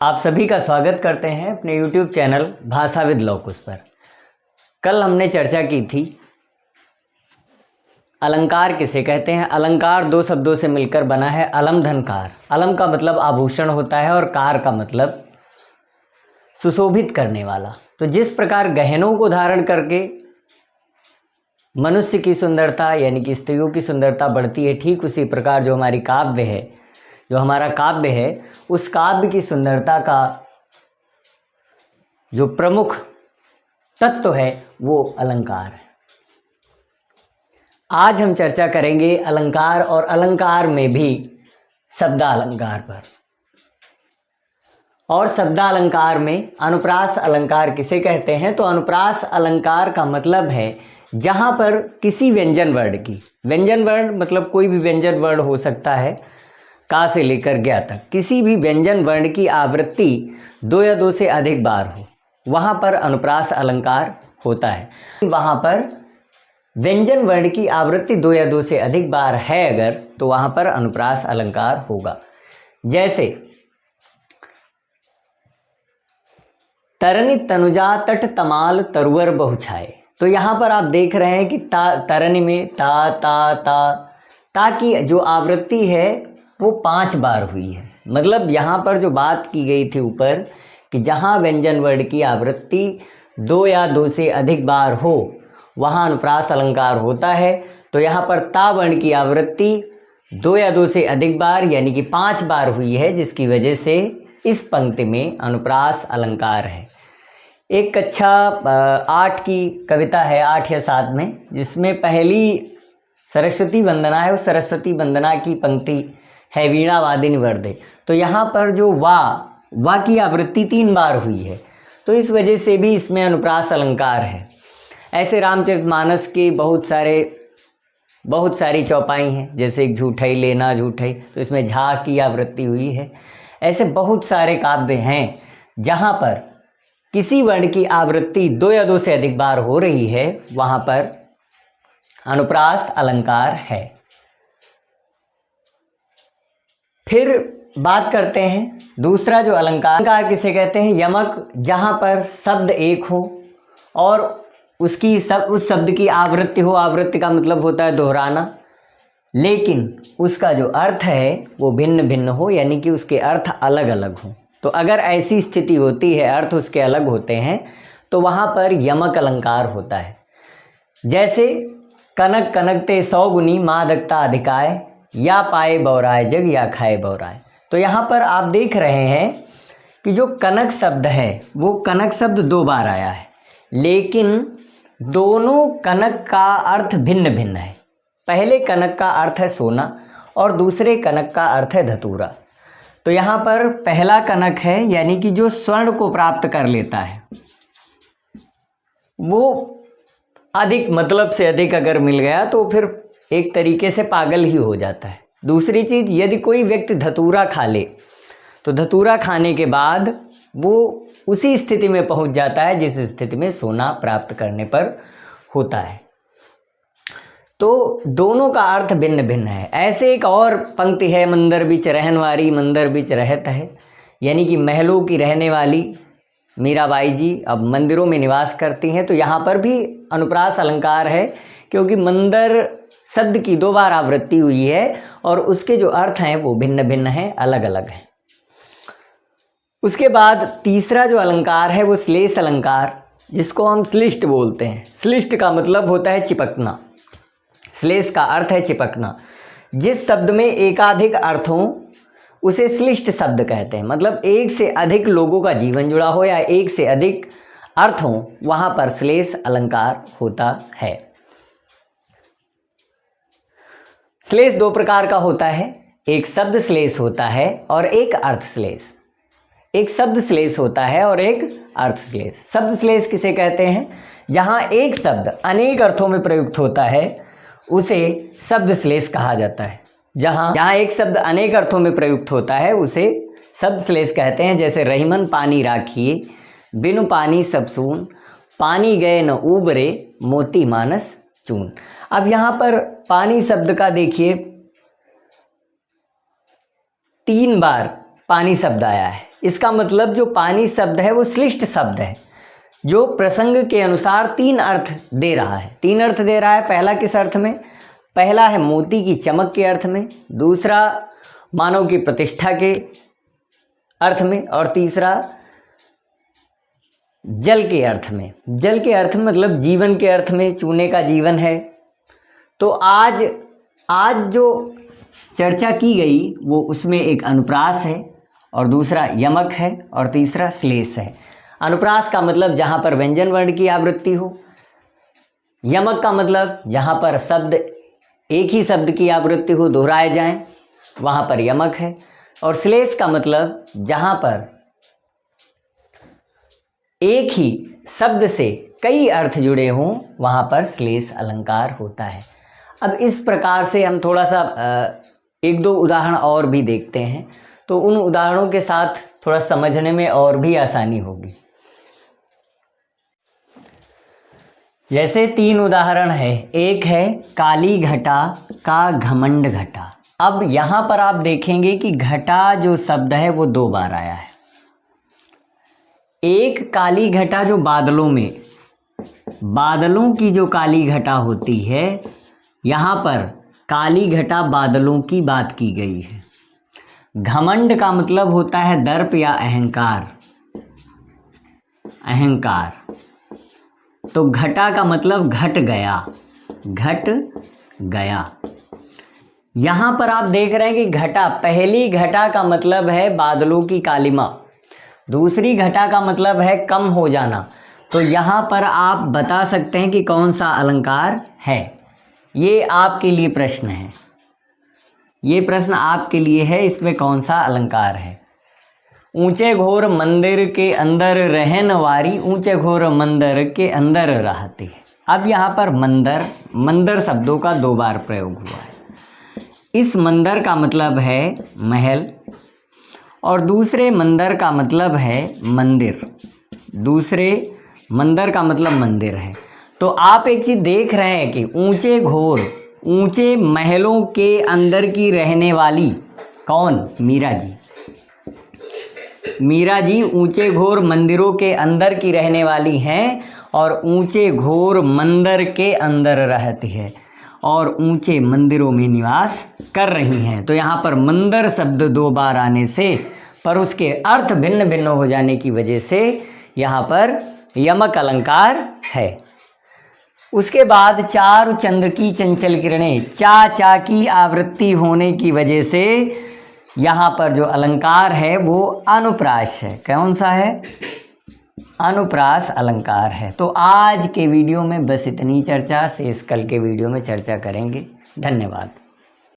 आप सभी का स्वागत करते हैं अपने YouTube चैनल भाषा विद लौकुश पर। कल हमने चर्चा की थी अलंकार किसे कहते हैं। अलंकार दो शब्दों से मिलकर बना है, अलम धनकार। अलम का मतलब आभूषण होता है और कार का मतलब सुशोभित करने वाला। तो जिस प्रकार गहनों को धारण करके मनुष्य की सुंदरता यानी कि स्त्रियों की सुंदरता बढ़ती है, ठीक उसी प्रकार जो हमारी काव्य है, जो हमारा काव्य है, उस काव्य की सुंदरता का जो प्रमुख तत्व है वो अलंकार है। आज हम चर्चा करेंगे अलंकार और अलंकार में भी शब्दालंकार पर। और शब्दालंकार में अनुप्रास अलंकार किसे कहते हैं? तो अनुप्रास अलंकार का मतलब है जहाँ पर किसी व्यंजन वर्ण की, व्यंजन वर्ण मतलब कोई भी व्यंजन वर्ण हो सकता है, का से लेकर ज्ञा तक, किसी भी व्यंजन वर्ण की आवृत्ति दो या दो से अधिक बार हो, वहाँ पर अनुप्रास अलंकार होता है। वहाँ पर व्यंजन वर्ण की आवृत्ति दो या दो से अधिक बार है अगर, तो वहाँ पर अनुप्रास अलंकार होगा। जैसे तरनि तनुजा तट तमाल तरुवर बहुछाए। तो यहाँ पर आप देख रहे हैं कि तरनि में ता की जो आवृत्ति है वो 5 बार हुई है। मतलब यहाँ पर जो बात की गई थी ऊपर कि जहाँ व्यंजन वर्ण की आवृत्ति दो या दो से अधिक बार हो वहाँ अनुप्रास अलंकार होता है। तो यहाँ पर ता वर्ण की आवृत्ति दो या दो से अधिक बार यानी कि 5 बार हुई है, जिसकी वजह से इस पंक्ति में अनुप्रास अलंकार है। एक कक्षा 8 की कविता है, 8 या 7 में, जिसमें पहली सरस्वती वंदना है। उस सरस्वती वंदना की पंक्ति है वीणा वादिनी वरदे। तो यहाँ पर जो वा की आवृत्ति 3 बार हुई है, तो इस वजह से भी इसमें अनुप्रास अलंकार है। ऐसे रामचरितमानस के बहुत सारी चौपाई हैं, जैसे एक झूठई लेना झूठई, तो इसमें झा की आवृत्ति हुई है। ऐसे बहुत सारे काव्य हैं जहाँ पर किसी वर्ण की आवृत्ति दो या दो से अधिक बार हो रही है, वहाँ पर अनुप्रास अलंकार है। फिर बात करते हैं दूसरा जो अलंकार किसे कहते हैं? यमक, जहाँ पर शब्द एक हो और उस शब्द की आवृत्ति हो। आवृत्ति का मतलब होता है दोहराना, लेकिन उसका जो अर्थ है वो भिन्न भिन्न हो, यानी कि उसके अर्थ अलग अलग हो। तो अगर ऐसी स्थिति होती है, अर्थ उसके अलग होते हैं, तो वहाँ पर यमक अलंकार होता है। जैसे कनक कनकते 100 गुनी मादकता अधिकाय, या पाए बौराए जग या खाए बौराए। तो यहाँ पर आप देख रहे हैं कि जो कनक शब्द है वो कनक शब्द 2 बार आया है, लेकिन दोनों कनक का अर्थ भिन्न भिन्न है। पहले कनक का अर्थ है सोना और दूसरे कनक का अर्थ है धतूरा। तो यहाँ पर पहला कनक है यानी कि जो स्वर्ण को प्राप्त कर लेता है, वो अधिक मतलब से अधिक अगर मिल गया तो फिर एक तरीके से पागल ही हो जाता है। दूसरी चीज़, यदि कोई व्यक्ति धतूरा खा ले तो धतूरा खाने के बाद वो उसी स्थिति में पहुंच जाता है जिस स्थिति में सोना प्राप्त करने पर होता है। तो दोनों का अर्थ भिन्न भिन्न है। ऐसे एक और पंक्ति है, मंदिर बिच रहनवारी मंदिर बिच रहत है, यानी कि महलों की रहने वाली मीराबाई जी अब मंदिरों में निवास करती हैं। तो यहाँ पर भी अनुप्रास अलंकार है, क्योंकि मंदिर शब्द की 2 बार आवृत्ति हुई है और उसके जो अर्थ हैं वो भिन्न भिन्न हैं, अलग अलग हैं। उसके बाद तीसरा जो अलंकार है वो श्लेष अलंकार, जिसको हम श्लिष्ट बोलते हैं। श्लिष्ट का मतलब होता है चिपकना, श्लेष का अर्थ है चिपकना। जिस शब्द में एकाधिक अर्थ हो उसे श्लिष्ट शब्द कहते हैं। मतलब एक से अधिक लोगों का जीवन जुड़ा हो या एक से अधिक अर्थ हो, वहाँ पर श्लेष अलंकार होता है। श्लेष 2 प्रकार का होता है, एक शब्द श्लेष होता है और एक अर्थ श्लेष। एक शब्द श्लेष होता है और एक अर्थ श्लेष। शब्द श्लेष किसे कहते हैं? जहाँ एक शब्द अनेक अर्थों में प्रयुक्त होता है उसे शब्द श्लेष कहा जाता है। जहाँ एक शब्द अनेक अर्थों में प्रयुक्त होता है उसे शब्द श्लेष कहते हैं। जैसे रहीमन पानी राखिए, बिनु पानी सब सून, पानी गए न उबरे, मोती मानस चून। अब यहाँ पर पानी शब्द का देखिए 3 बार पानी शब्द आया है। इसका मतलब जो पानी शब्द है वो श्लिष्ट शब्द है, जो प्रसंग के अनुसार 3 अर्थ दे रहा है। 3 अर्थ दे रहा है। पहला किस अर्थ में? पहला है मोती की चमक के अर्थ में, दूसरा मानव की प्रतिष्ठा के अर्थ में, और तीसरा जल के अर्थ में। जल के अर्थ में मतलब जीवन के अर्थ में, चूने का जीवन है। तो आज जो चर्चा की गई वो उसमें एक अनुप्रास है, और दूसरा यमक है, और तीसरा श्लेष है। अनुप्रास का मतलब जहाँ पर व्यंजन वर्ण की आवृत्ति हो, यमक का मतलब जहाँ पर शब्द एक ही शब्द की आवृत्ति हो, दोहराए जाएं, वहाँ पर यमक है, और श्लेष का मतलब जहाँ पर एक ही शब्द से कई अर्थ जुड़े हों, वहाँ पर श्लेष अलंकार होता है। अब इस प्रकार से हम थोड़ा सा 1-2 उदाहरण और भी देखते हैं, तो उन उदाहरणों के साथ थोड़ा समझने में और भी आसानी होगी। जैसे 3 उदाहरण है। एक है काली घटा का घमंड घटा। अब यहाँ पर आप देखेंगे कि घटा जो शब्द है वो 2 बार आया है। एक काली घटा जो बादलों की जो काली घटा होती है, यहाँ पर काली घटा बादलों की बात की गई है। घमंड का मतलब होता है दर्प या अहंकार। तो घटा का मतलब घट गया। यहाँ पर आप देख रहे हैं कि घटा, पहली घटा का मतलब है बादलों की कालिमा, दूसरी घटा का मतलब है कम हो जाना। तो यहाँ पर आप बता सकते हैं कि कौन सा अलंकार है। ये आपके लिए प्रश्न है, ये प्रश्न आपके लिए है, इसमें कौन सा अलंकार है। ऊंचे घोर मंदिर के अंदर रहन वारी, ऊंचे घोर मंदिर के अंदर रहती है। अब यहाँ पर मंदिर शब्दों का 2 बार प्रयोग हुआ है। इस मंदिर का मतलब है महल, और दूसरे मंदिर का मतलब है मंदिर। दूसरे मंदिर का मतलब मंदिर है। तो आप एक चीज़ देख रहे हैं कि ऊंचे महलों के अंदर की रहने वाली कौन? मीरा जी ऊंचे घोर मंदिरों के अंदर की रहने वाली हैं, और ऊंचे घोर मंदिर के अंदर रहती है, और ऊंचे मंदिरों में निवास कर रही हैं। तो यहाँ पर मंदिर शब्द 2 बार आने से, पर उसके अर्थ भिन्न भिन्न हो जाने की वजह से यहाँ पर यमक अलंकार है। उसके बाद चारु चंद्र की चंचल किरणें, चा की आवृत्ति होने की वजह से यहाँ पर जो अलंकार है वो अनुप्रास है। कौन सा है? अनुप्रास अलंकार है। तो आज के वीडियो में बस इतनी चर्चा, शेष कल के वीडियो में चर्चा करेंगे। धन्यवाद।